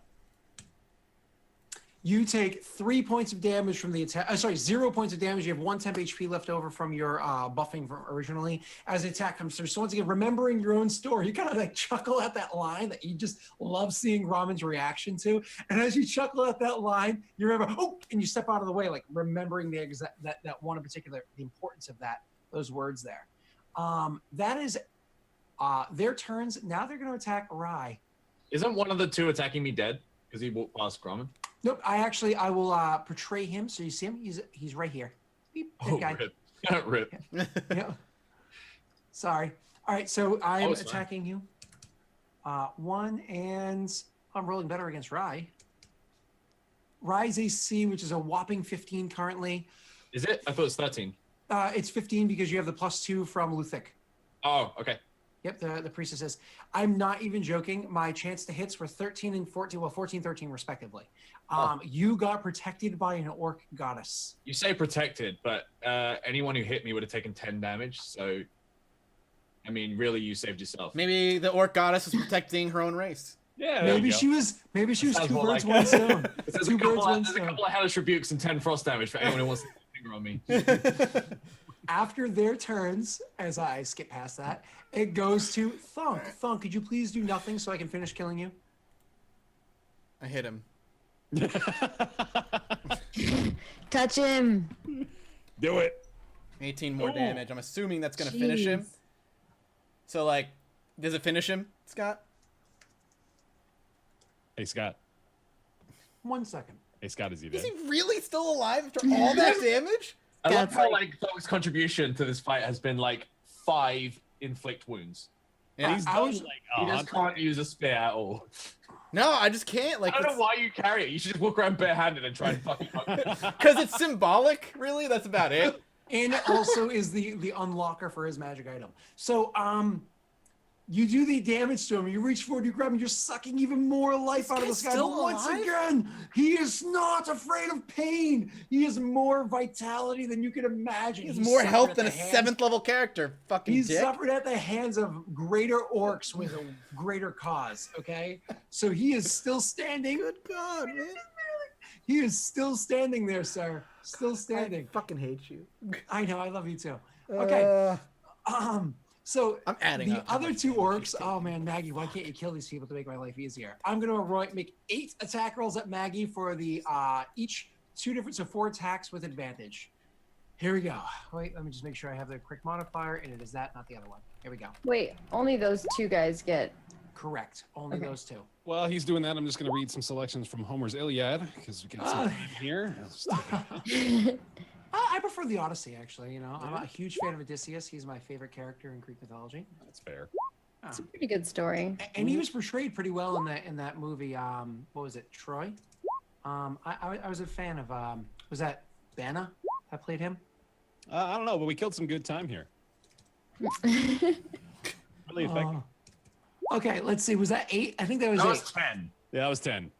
You take 3 points of damage from the attack. 0 points of damage. You have 1 temp HP left over from your buffing from originally as the attack comes through. So once again, remembering your own story, you kind of like chuckle at that line that you just love seeing Raman's reaction to. And as you chuckle at that line, you remember, and you step out of the way, like remembering that one in particular, the importance of those words there. That is their turns. Now they're going to attack Rye. Isn't one of the 2 attacking me dead because he walked past Grumman? Nope. I will portray him so you see him. He's right here. Beep, that Oh, guy. rip. Rip. Yeah. Sorry. All right. So I'm it's fine. attacking you. 1 and I'm rolling better against Rye. Rise AC, which is a whopping 15 currently. Is it? I thought it was 13. It's 15 because you have the +2 from Luthic. Oh, okay. Yep, the priestess is. I'm not even joking. My chance to hits were 13 and 14, well, 14, 13 respectively. You got protected by an orc goddess. You say protected, but anyone who hit me would have taken 10 damage. So, I mean, really, you saved yourself. Maybe the orc goddess was protecting her own race. Yeah. Maybe she was Sounds two more birds, like one it. stone. There's Two a birds, one couple stone. of hellish rebukes and 10 frost damage for anyone who wants to put a finger on me. After their turns, as I skip past that, it goes to Thunk. Thunk, could you please do nothing so I can finish killing you? I hit him. Touch him. Do it. 18 more Oh. damage. I'm assuming that's gonna finish him. Jeez. So like, does it finish him, Scott? Hey, Scott. 1 second. Hey, Scott, is he Is dead? he really still alive after all that damage? I love That's how like- like Thog's contribution to this fight has been like 5 inflict wounds. Yeah. He's I done was- like He just can't use a spear at all. No, I just can't. Like, I don't know why you carry it. You should just walk around barehanded and try and fucking because it's symbolic. Really, that's about it. And it also is the unlocker for his magic item. So you do the damage to him. You reach forward, you grab him, you're sucking even more life This out of guy's this guy. still But once alive? again, he is not afraid of pain. He has more vitality than you can imagine. He has He more suffered health at than a the hands- 7th level character. Fucking He's dick. suffered at the hands of greater orcs with a greater cause. Okay, so he is still standing. Good God, man. He is still standing there, sir. Still standing. I fucking hate you. I know. I love you too. Okay. So I'm adding the up how other much 2 damage orcs. he's Oh man, Maggie, why can't you kill these people to make my life easier? I'm gonna make 8 attack rolls at Maggie for the each 2 different, so 4 attacks with advantage. Here we go. Wait, let me just make sure I have the correct modifier, and it is that, not the other one. Here we go. Wait, only those 2 guys get. Correct. Only Okay. those 2. Well, he's doing that. I'm just going to read some selections from Homer's Iliad because we got some time here. Let's take it. I prefer the Odyssey, actually. You know, I'm a huge fan of Odysseus. He's my favorite character in Greek mythology. That's fair. It's a pretty good story. And he was portrayed pretty well in that movie. What was it, Troy? I was a fan of. Was that Vanna that played him? I don't know, but we killed some good time here. Really effective. Okay, let's see. Was that 8? I think that was That 8. was 10. Yeah, that was 10.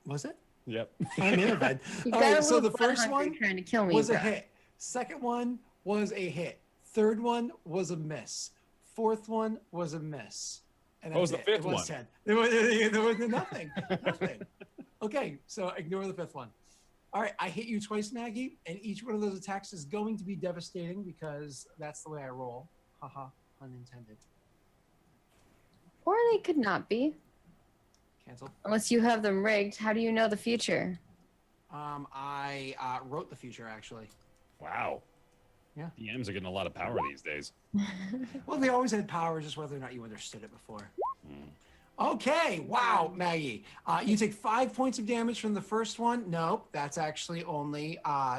Was it? Yep. I may have been. You All got right, a so little the first blood hungry one trying to kill me, was a bro. hit. Second one was a hit. Third one was a miss. Fourth one was a miss. And What was that's the it. fifth It was one? 10. There was nothing. Nothing. Okay, so ignore the 5th one. All right, I hit you twice, Maggie, and each one of those attacks is going to be devastating because that's the way I roll. Haha, unintended. Or they could not be. Cancel. Unless you have them rigged. How do you know the future? I wrote the future, actually. Wow. Yeah. DMs are getting a lot of power these days. Well, they always had power, just whether or not you understood it before. Hmm. Okay, wow, Maggie. You take 5 points of damage from the first one. Nope, that's actually only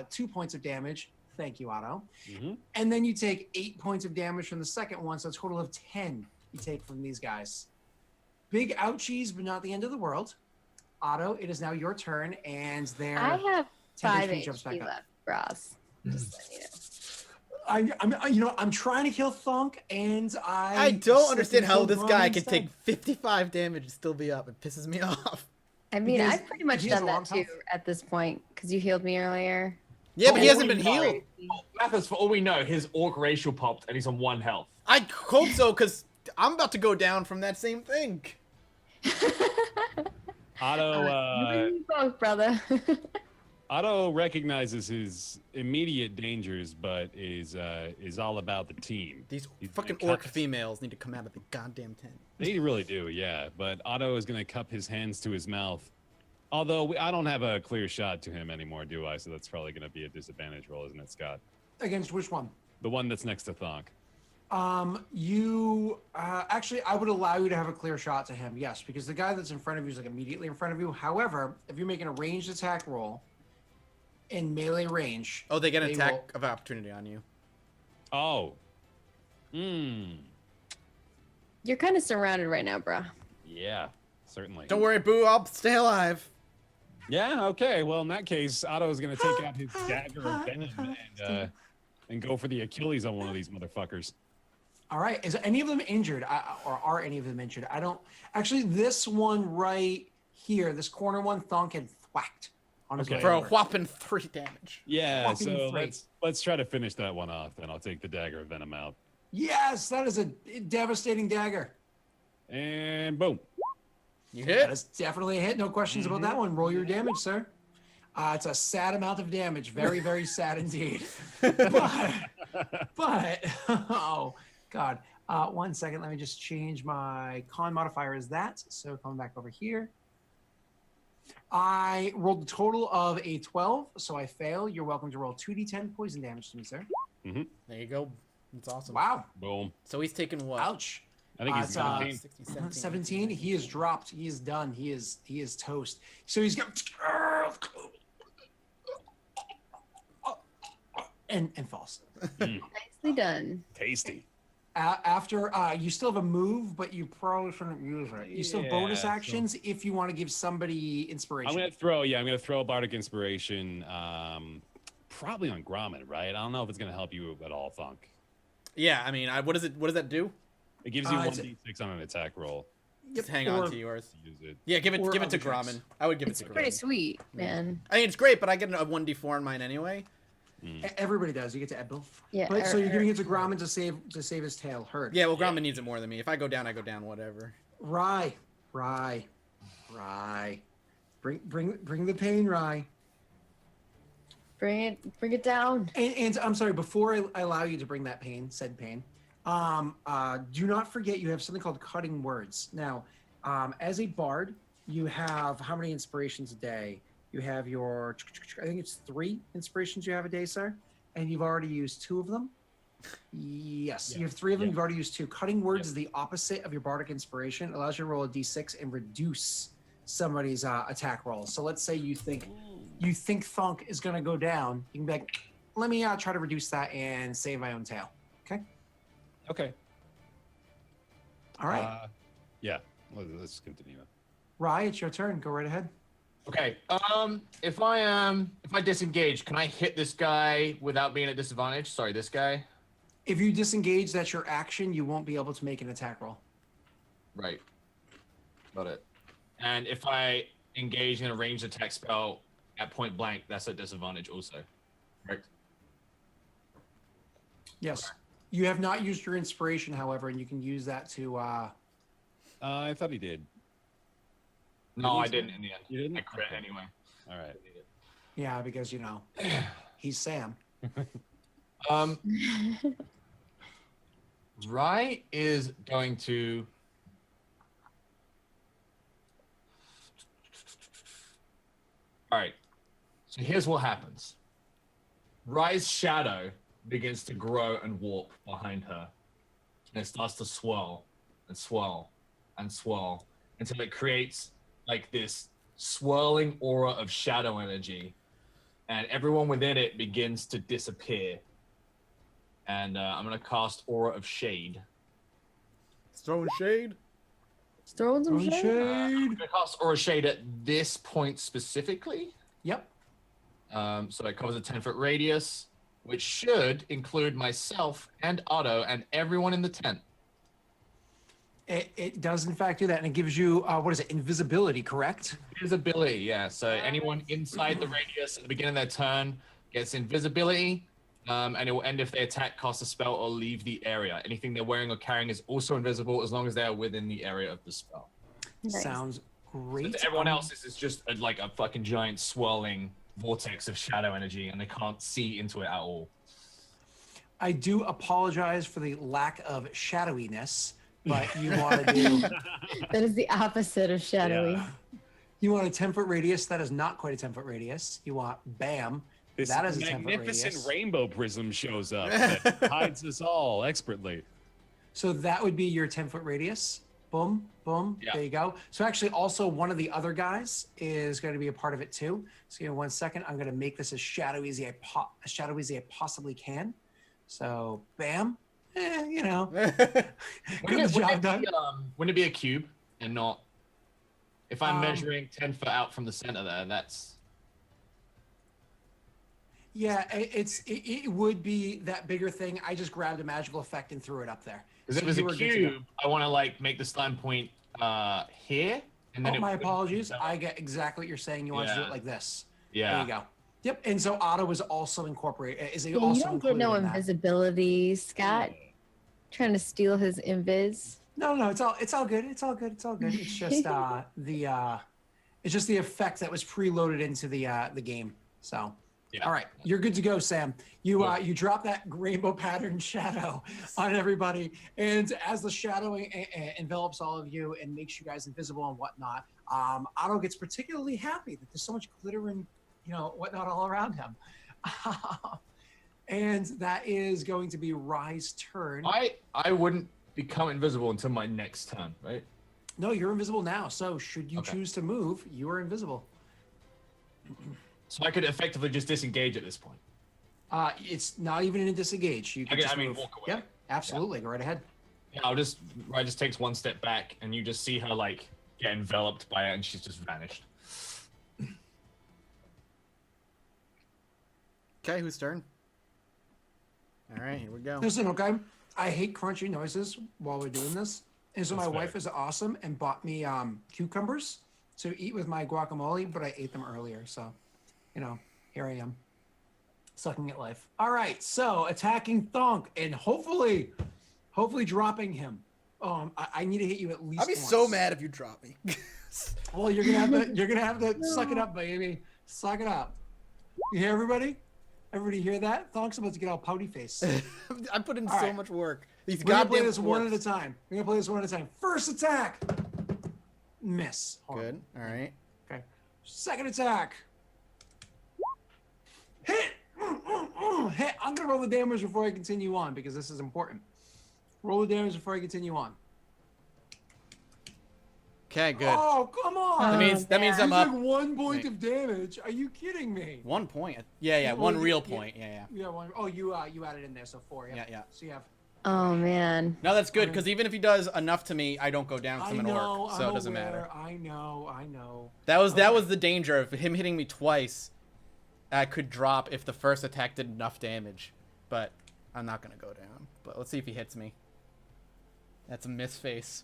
2 points of damage. Thank you, Otto. Mhm. And then you take 8 points of damage from the second one, so a total of 10 you take from these guys. Big ouchies, but not the end of the world. Otto, it is now your turn, and their I have 10 5 HP jumps HP back up. left, Ross. Just letting you know. I'm trying to kill Thunk, and I don't understand how killed this Ron guy can instead. take 55 damage and still be up. It pisses me off. I mean, Because I've pretty much he has done a long that too health. at this point because you healed me earlier. Yeah, but he Oh, hasn't been sorry. healed. Mathis, for all we know, his orc racial popped and he's on 1 health. I hope so, because I'm about to go down from that same thing. Otto, You and me both, brother. Otto recognizes his immediate dangers, but is all about the team. These He's fucking gonna orc cut- females need to come out of the goddamn tent. They really do, yeah. But Otto is going to cup his hands to his mouth. Although I don't have a clear shot to him anymore, do I? So that's probably going to be a disadvantage roll, isn't it, Scott? Against which one? The one that's next to Thonk. You actually, I would allow you to have a clear shot to him, yes, because the guy that's in front of you is like immediately in front of you. However, if you're making a ranged attack roll in melee range, Oh, they get an They attack will- of opportunity on you. Oh. Hmm. You're kind of surrounded right now, bro. Yeah, certainly. Don't worry, Boo. I'll stay alive. Yeah. Okay. Well, in that case, Otto's gonna take out his dagger of venom and go for the Achilles on one of these motherfuckers. All right. Is any of them injured, or are any of them injured? I don't. Actually, this one right here, this corner one, Thunk had thwacked on his way For a over. whopping 3 damage. Yeah. Whopping So 3. let's try to finish that one off. Then I'll take the dagger of venom out. Yes, that is a devastating dagger. And boom. You That hit? is definitely a hit. No questions about that one. Roll your damage, sir. It's a sad amount of damage. Very, very sad indeed. But oh God. 1 second. Let me just change my con modifier as that. So coming back over here. I rolled a total of a 12, so I fail. You're welcome to roll 2d10 poison damage to me, sir. There you go. That's awesome. Wow. Boom. So he's taking what? Ouch. I think he's It's, gonna 16, 17. 17. He is dropped. He is done. He is toast. So he's got and falls. Nicely done. tasty. After you still have a move, but you probably shouldn't use it. You still have bonus Yeah, actions if you want to give somebody inspiration. I'm gonna throw a bardic inspiration, probably on Gromit, right? I don't know if it's gonna help you at all, Thunk. Yeah, I mean, what does that do? It gives you It's 1d6 on an attack roll. Just hang on or- to yours. Use it. Yeah, give it or to other tricks. Gromit. I would give It's it to pretty Gromit. sweet, man. I mean, it's great, but I get a 1d4 in mine anyway. Everybody does. You get to Edbill. Yeah. But so you're giving it to Gromit to save his tail. Heard. Yeah, well, Gromit needs it more than me. If I go down, I go down. Whatever. Rye. Bring the pain, Rye. Bring it down. And I'm sorry, before I allow you to bring that said pain, do not forget you have something called cutting words. Now, as a bard, you have how many inspirations a day? You have your, I think it's 3 inspirations you have a day, sir, and you've already used 2 of them. Yes, you have 3 of them. Yeah. You've already used 2. Cutting words is the opposite of your bardic inspiration. It allows you to roll a d6 and reduce somebody's attack rolls. So let's say you think Thunk is going to go down. You can be like, let me try to reduce that and save my own tail. Okay. Okay. All right. Yeah. Let's continue. Rye, it's your turn. Go right ahead. Okay. If I disengage, can I hit this guy without being at disadvantage? Sorry, this guy. If you disengage, that's your action. You won't be able to make an attack roll. Right. Got it. And if I engage in a ranged attack spell at point blank, that's at disadvantage also. Right. Yes. You have not used your inspiration, however, and you can use that to. I thought he did. No, I didn't in the end. You didn't? I crit Okay. anyway. All right. Yeah, because he's Sam. Rye is going to. All right. So here's what happens. Rye's shadow begins to grow and warp behind her. And it starts to swirl and swirl and swirl until it creates like this swirling aura of shadow energy. And everyone within it begins to disappear. And I'm going to cast Aura of Shade. Throwing shade. Just throwing some shade. I'm going to cast Aura of Shade at this point specifically. Yep. So it covers a 10-foot radius, which should include myself and Otto and everyone in the tent. It does, in fact, do that, and it gives you, what is it, invisibility, correct? Invisibility, yeah. So anyone inside the radius at the beginning of their turn gets invisibility, and it will end if they attack, cast a spell, or leave the area. Anything they're wearing or carrying is also invisible as long as they are within the area of the spell. Nice. Sounds So great. to everyone else, this is just like a fucking giant swirling vortex of shadow energy, and they can't see into it at all. I do apologize for the lack of shadowiness, but you want to do, That is the opposite of shadowy. Yeah. you want a 10-foot radius. That is not quite a 10-foot radius. You want BAM. This That is a 10-foot magnificent radius. rainbow prism shows up that hides us all expertly. So that would be your 10-foot radius. Boom, boom. Yeah. There you go. So actually, also one of the other guys is going to be a part of it too. So give me 1 second. I'm going to make this as shadowy as I possibly can. So bam. You know, Wouldn't the job done. wouldn't it be a cube and not If I'm measuring 10 foot out from the center there, that's... Yeah, it would be that bigger thing. I just grabbed a magical effect and threw it up there. Because if it was a cube, I want to like make the slime point here. And then my apologies. I get exactly what you're saying. You want to do it like this. Yeah. There you go. Yep. And so Otto is also incorporated. You don't get no invisibility, Scott. Trying to steal his invis. No, it's all good. It's all good. It's just it's just the effect that was preloaded into the game. So. Yeah. All right, you're good to go, Sam. You drop that rainbow pattern shadow on everybody, and as the shadow envelops all of you and makes you guys invisible and whatnot, Otto gets particularly happy that there's so much glitter and whatnot all around him. And that is going to be Rye's turn. I wouldn't become invisible until my next turn, right? No, you're invisible now. So should you choose to move, you are invisible. So I could effectively just disengage at this point. It's not even in a disengage. You can just move. Walk away. Yep, absolutely. Yeah. Go right ahead. Yeah, Rye just takes one step back, and you just see her like get enveloped by it, and she's just vanished. Okay, whose turn? All right, here we go. Listen, okay. I hate crunchy noises while we're doing this, and so my wife is awesome and bought me cucumbers to eat with my guacamole, but I ate them earlier, so. Here I am, sucking at life. All right, so attacking Thonk and hopefully dropping him. I need to hit you at least. I'd be once. so mad if you drop me. Well, you're gonna have to suck it up, baby. Suck it up. You hear everybody? Everybody hear that? Thonk's about to get all pouty face. I put in so much work. We're gonna play this one at a time. First attack. Miss. Good. All right. Okay. Second attack. Hit! Hit! I'm gonna roll the damage before I continue on because this is important. Roll the damage before I continue on. Okay, good. Oh, come on! That means I'm up. Like 1 point of damage. Are you kidding me? 1 point. Yeah. One real point. Yeah. Yeah, one. Oh, you added in there, so 4. Yeah. So you have. Oh man. No, that's good because even if he does enough to me, I don't go down because I'm an orc, so it doesn't matter. I know. That was the danger of him hitting me twice. I could drop if the first attack did enough damage, but I'm not gonna go down. But let's see if he hits me. That's a miss face.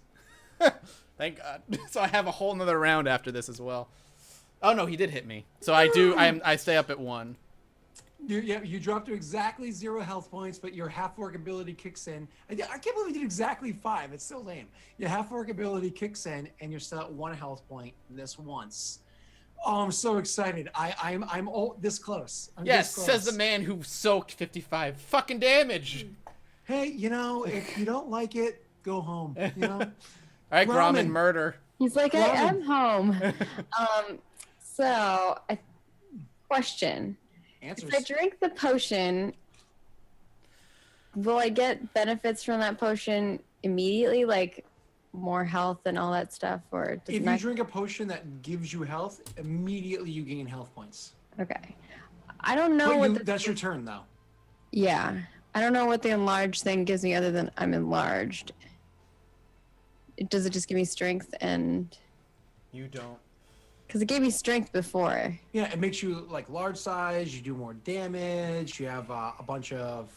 Thank God. So I have a whole nother round after this as well. Oh no, he did hit me. So I stay up at 1. You drop to exactly 0 health points, but your half orc ability kicks in. I can't believe you did exactly 5. It's still lame. Your half orc ability kicks in, and you're still at 1 health point this once. Oh, I'm so excited. I'm all this close. Yes, says the man who soaked 55 fucking damage. Hey, if you don't like it, go home. All right, Grommen, murder. He's like, I am home. So, question. Answers. If I drink the potion, will I get benefits from that potion immediately, like more health and all that stuff? Or if you drink a potion that gives you health, immediately you gain health points. Okay. I don't know that's your turn, though. Yeah. I don't know what the enlarged thing gives me other than I'm enlarged. Does it just give me strength and... You don't. Because it gave me strength before. Yeah, it makes you like large size. You do more damage. You have a bunch of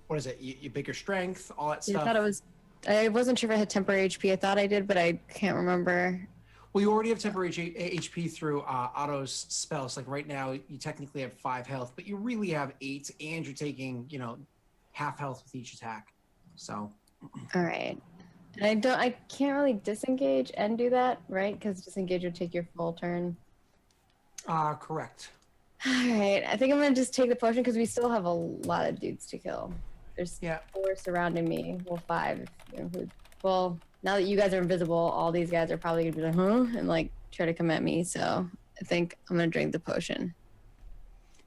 what is it? You bigger strength, all that stuff. I wasn't sure if I had temporary HP. I thought I did, but I can't remember. Well, you already have temporary HP through Otto's spells. Like right now, you technically have 5 health, but you really have 8, and you're taking half health with each attack. So. All right. And I can't really disengage and do that, right? Because disengage would take your full turn. Correct. All right. I think I'm going to just take the potion because we still have a lot of dudes to kill. There's 4 surrounding me. Well, 5. Well, now that you guys are invisible, all these guys are probably going to be like, huh? And like try to come at me. So I think I'm going to drink the potion.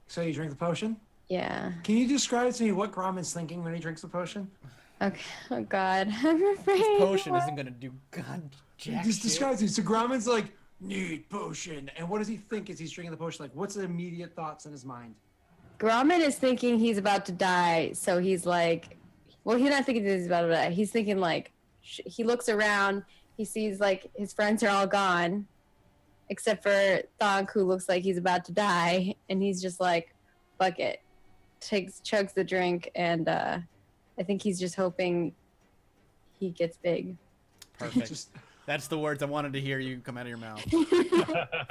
So you drink the potion? Yeah. Can you describe to me what Grommen's thinking when he drinks the potion? Okay. Oh God, I'm afraid. This potion isn't gonna do jack Just shit. describe to me. So Grommen's like, need potion. And what does he think as he's drinking the potion? Like, what's the immediate thoughts in his mind? Grommen is thinking he's about to die, so he's like, well, he's not thinking that he's about to die. He's thinking like, he looks around he sees like his friends are all gone, except for Thonk, who looks like he's about to die, and he's just like, "Fuck it," chugs the drink, and I think he's just hoping he gets big. Perfect. That's the words I wanted to hear you come out of your mouth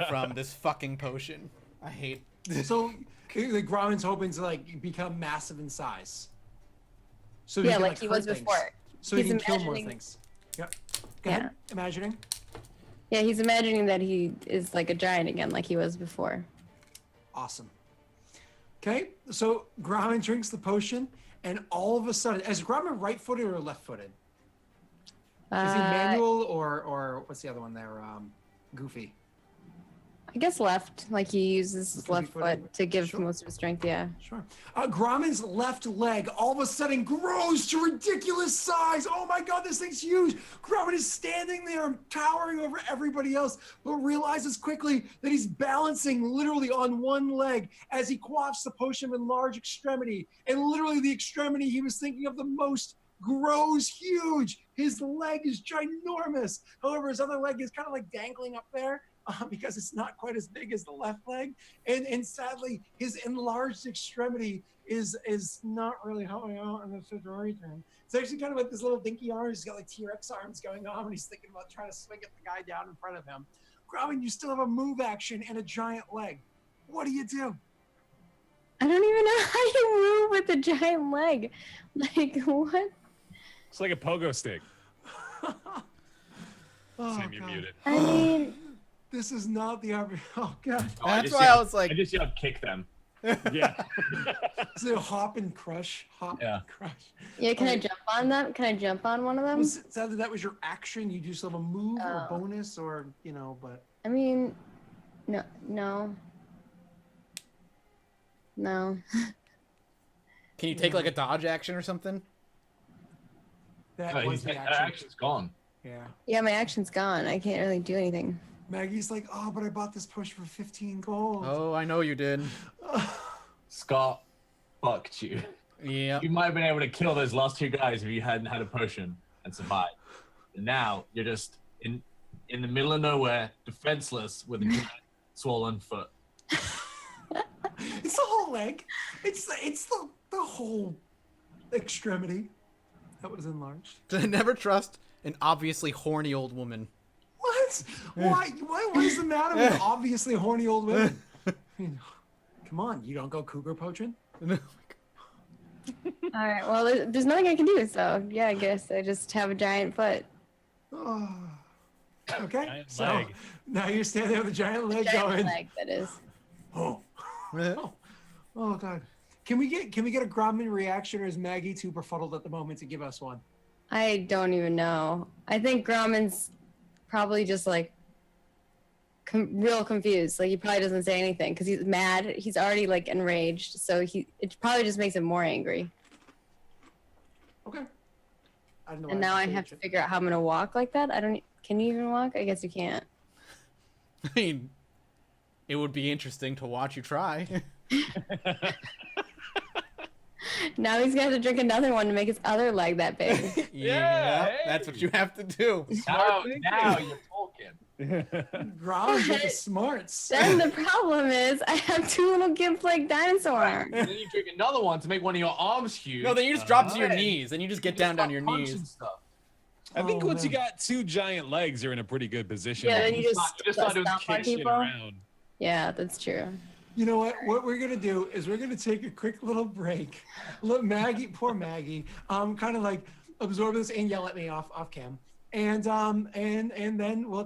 from this fucking potion. I hate. So, like, Grauman's hoping to like become massive in size. So Yeah, can, like he hurt was things. before. So he He's can kill more imagining- things. Yep. Go ahead. Imagining. Yeah, he's imagining that he is like a giant again, like he was before. Awesome. Okay, so Grauman drinks the potion, and all of a sudden, is Grauman right-footed or left-footed? Is he manual or what's the other one there? Goofy. I guess left. Like he uses his Because he left put foot it- to give Sure. most of his strength. Yeah. Sure. Grauman's left leg all of a sudden grows to ridiculous size. Oh my God, this thing's huge. Grauman is standing there towering over everybody else, but realizes quickly that he's balancing literally on one leg as he quaffs the potion of enlarged extremity. And literally the extremity he was thinking of the most grows huge. His leg is ginormous. However, his other leg is kind of like dangling up there. Because it's not quite as big as the left leg, and sadly, his enlarged extremity is not really helping out in the situation. It's actually kind of like this little dinky arm. He's got like T-Rex arms going on, and he's thinking about trying to swing at the guy down in front of him. Grauman, you still have a move action and a giant leg. What do you do? I don't even know how you move with a giant leg. Like what? It's like a pogo stick. Oh, Sam, you're God. muted. I mean, This is not the oh God. Oh, That's why I was like, I just yelled, kick them. Yeah. So hop and crush, hop Yeah. and crush. yeah. Can I Okay. jump on them? Can I jump on one of them? Sadly, that was your action. You do still have a move or a Oh. bonus or but. I mean, no. can you take like a dodge action or something? That No, was the that action. action's gone. Yeah. Yeah, my action's gone. I can't really do anything. Maggie's like, oh, but I bought this push for 15 gold. Oh, I know you did. Scott fucked you. Yeah. You might have been able to kill those last two guys if you hadn't had a potion and survived. And now you're just in the middle of nowhere, defenseless, with a giant swollen foot. It's the whole leg. It's the whole extremity that was enlarged. Never trust an obviously horny old woman. What? Why? What is the matter with obviously horny old women? I mean, come on, you don't go cougar poaching? All right. Well, there's nothing I can do. So yeah, I guess I just have a giant foot. Oh. Okay. Giant so leg. now you're standing there with a giant leg Giant going. leg, that is. Oh. Oh God. Can we get a Grauman reaction, or is Maggie too befuddled at the moment to give us one? I don't even know. I think Grauman's probably just like real confused. Like he probably doesn't say anything because he's mad. He's already like enraged. So it probably just makes him more angry. Okay. I don't know. And why now I say have it. to figure out how I'm gonna walk like that. Can you even walk? I guess you can't. I mean, it would be interesting to watch you try. Now he's gonna have to drink another one to make his other leg that big. Yeah, hey. that's what you have to do. Now you're talking. Grauman's got the smarts. Then the problem is I have two little gimp-like dinosaur arms. And then you drink another one to make one of your arms huge. No, then you just drop to your Right. knees. Then you just get You down start on your punching knees. Stuff. I think Oh, once you man. got two giant legs, you're in a pretty good position. Yeah, to then you just start doing stomp on kick shit people. around. Yeah, that's true. You know what? What we're gonna do is we're gonna take a quick little break. Let Maggie, poor Maggie, kind of like absorb this and yell at me off cam, and then we'll